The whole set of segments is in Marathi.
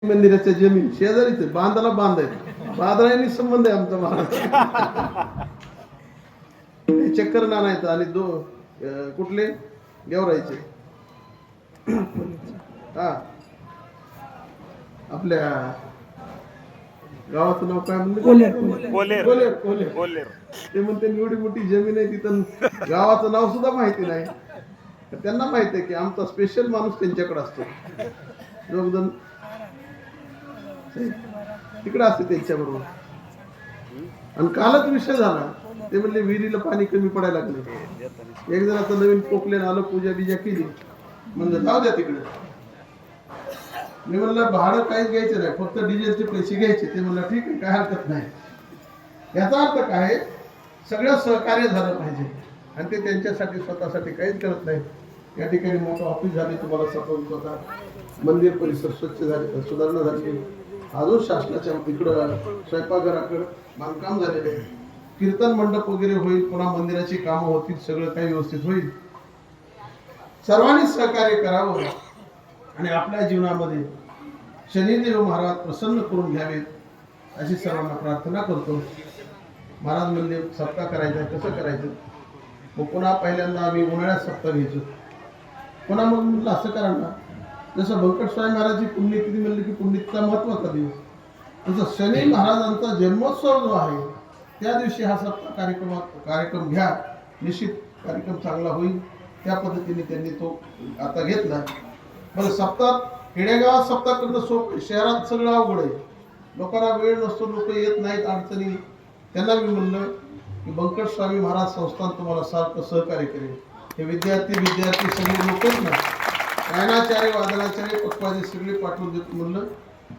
मंदिराच्या जमीन शेजारीच बांधाला बांधायचं बांधण्याने संबंध आहे आमचा महाराज. चक्कर नाणायचं आणि कुठले गेवरायचे हा आपल्या गावाचं नाव काय म्हणलं ते म्हणते एवढी मोठी जमीन आहे तिथं गावाचं नाव सुद्धा माहिती नाही. त्यांना माहिती आहे की आमचा स्पेशल माणूस त्यांच्याकडे असतो योगदान तिकडे असते त्यांच्याबरोबर. आणि कालच विषय झाला ते म्हणले विहिरीला पाणी कमी पडायला लागले. एक जणाचं नवीन पोकलेन आलं पूजा बिजा केली म्हणजे जाऊ द्या तिकडे. मी म्हणलं भाडं काहीच घ्यायचं नाही फक्त डिझेलचे पैसे घ्यायचे. ते म्हणलं ठीक आहे काय हरकत नाही. याचा अर्थ काय सगळं सहकार्य झालं पाहिजे आणि ते त्यांच्यासाठी स्वतःसाठी काहीच करत नाही. या ठिकाणी मोठं ऑफिस झाले तुम्हाला सपोर्ट होता. मंदिर परिसर स्वच्छ झाले सुधारणा झाली. अजून शासनाच्या इकडं स्वयंपाकघराकडं बांधकाम झालेले आहे. कीर्तन मंडप वगैरे होईल पुन्हा मंदिराची कामं होतील सगळं काही व्यवस्थित होईल. सर्वांनी सहकार्य करावं आणि आपल्या जीवनामध्ये शनिदेव महाराज प्रसन्न करून घ्यावेत अशी सर्वांना प्रार्थना करतो. महाराज म्हणजे सप्ताह करायचा कसं करायचं मग पुन्हा पहिल्यांदा आम्ही उन्हाळ्यात सप्ताह घ्यायचो. पुन्हा मग म्हटलं असं करा ना जसं बंकट स्वामी महाराजची पुण्यतिथी म्हणली की पुण्यतिथीचा महत्वाचा दिवस तसं शनी महाराजांचा जन्मोत्सव जो आहे त्या दिवशी हा सप्ताह कार्यक्रम घ्या. निश्चित कार्यक्रम चांगला होईल. त्या पद्धतीने त्यांनी तो आता घेतला. बरं सप्ताह खेडेगावात सप्ताह करणं सोपं शहरात सगळं अवघड आहे. लोकांना वेळ नसतो लोक येत नाहीत अडचणी. त्यांना मी म्हणलं की बंकट स्वामी महाराज संस्थान तुम्हाला सारखं सहकार्य करेल. हे विद्यार्थी सगळे लोकच ना गायनाचार्य वादनाचार्य पक्वाचे सगळे पाठवून देतो म्हणलं.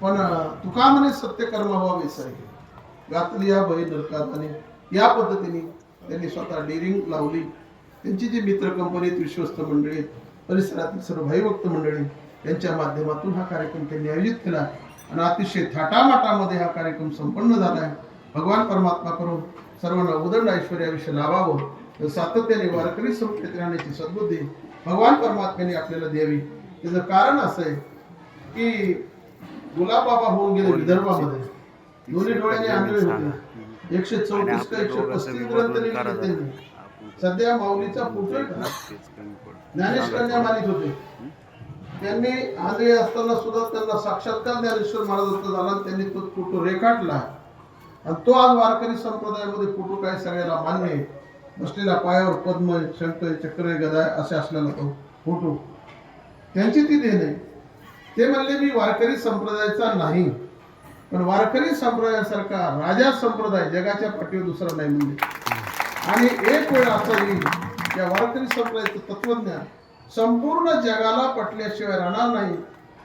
पण तुका म्हणे सत्य कर्म व्हावा विसरले गातली या बळी नरकात. आणि या पद्धतीने त्यांनी स्वतः डेअरिंग लावली. त्यांची जी मित्र कंपनीत विश्वस्त मंडळी परिसरातील सर्व भाईभक्त मंडळी यांच्या माध्यमातून हा कार्यक्रम त्यांनी आयोजित केला आणि अतिशय थाटामाटामध्ये हा कार्यक्रम संपन्न झाला आहे. भगवान परमात्मा करून सर्वांना उदंड ऐश्वर्याविषयी लाभावं सातत्याने वारकरी संख्येत राहण्याची सद्बुद्धी भगवान परमात्म्याने आपल्याला द्यावी. त्याचं कारण असं आहे की गुलाबबाबा होऊन गेले विदर्भामध्ये दोन्ही डोळ्याने आंधळे होते. 134 का 135 ग्रंथ लिहिले त्यांनी. सध्या माऊलीचा फोटो ज्ञानेश्वरांच्या मालिक होते. त्यांनी आंधळे असताना सुद्धा त्यांना साक्षात्कार ज्ञानेश्वर महाराजांचा झाला. त्यांनी तो फोटो रेखाटला आणि तो आज वारकरी संप्रदायामध्ये फोटो काय सगळ्याला मान्य आहे. बसलेला पायावर पद्म शंख चक्र गदा असे असलेला तो फोटो त्यांची ती देण आहे. ते म्हणले मी वारकरी संप्रदायाचा नाही पण वारकरी संप्रदायासारखा राजा संप्रदाय जगाच्या पाठीवर दुसरा नाही म्हणजे. आणि एक वेळ असं येईल या वारकरी संप्रदायाचं तत्वज्ञान संपूर्ण जगाला पटल्याशिवाय राहणार नाही.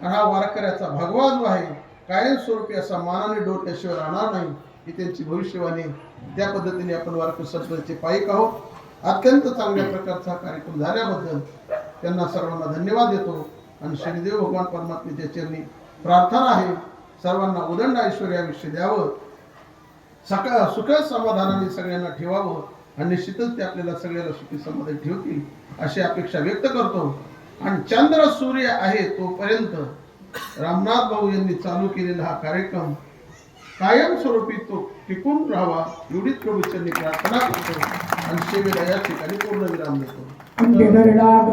आणि हा वारकऱ्याचा भगवा जो आहे कायमस्वरूपी असा मानाने डोरल्याशिवाय राहणार नाही ही त्यांची भविष्यवाणी. त्या पद्धतीने आपण वारकरी संप्रदायाचे पाईक आहोत. अत्यंत चांगल्या प्रकारचा कार्यक्रम झाल्याबद्दल त्यांना सर्वांना धन्यवाद देतो. आणि शनिदेव भगवान परमात्म्याच्या चरणी प्रार्थना आहे सर्वांना उदंड ऐश्वर्याविषयी द्यावं सुख समाधानाने सगळ्यांना ठेवावं आणि निश्चितच ते आपल्याला सगळ्याला सुखी समाधान ठेवतील अशी अपेक्षा व्यक्त करतो. आणि चंद्र सूर्य आहे तोपर्यंत रामनाथ भाऊ यांनी चालू केलेला हा कार्यक्रम कायमस्वरूपी तो टिकून राहावा एवढीच प्रभूचरणी प्रार्थना करतो आणि सेवेला या ठिकाणी पूर्ण विराम देतो.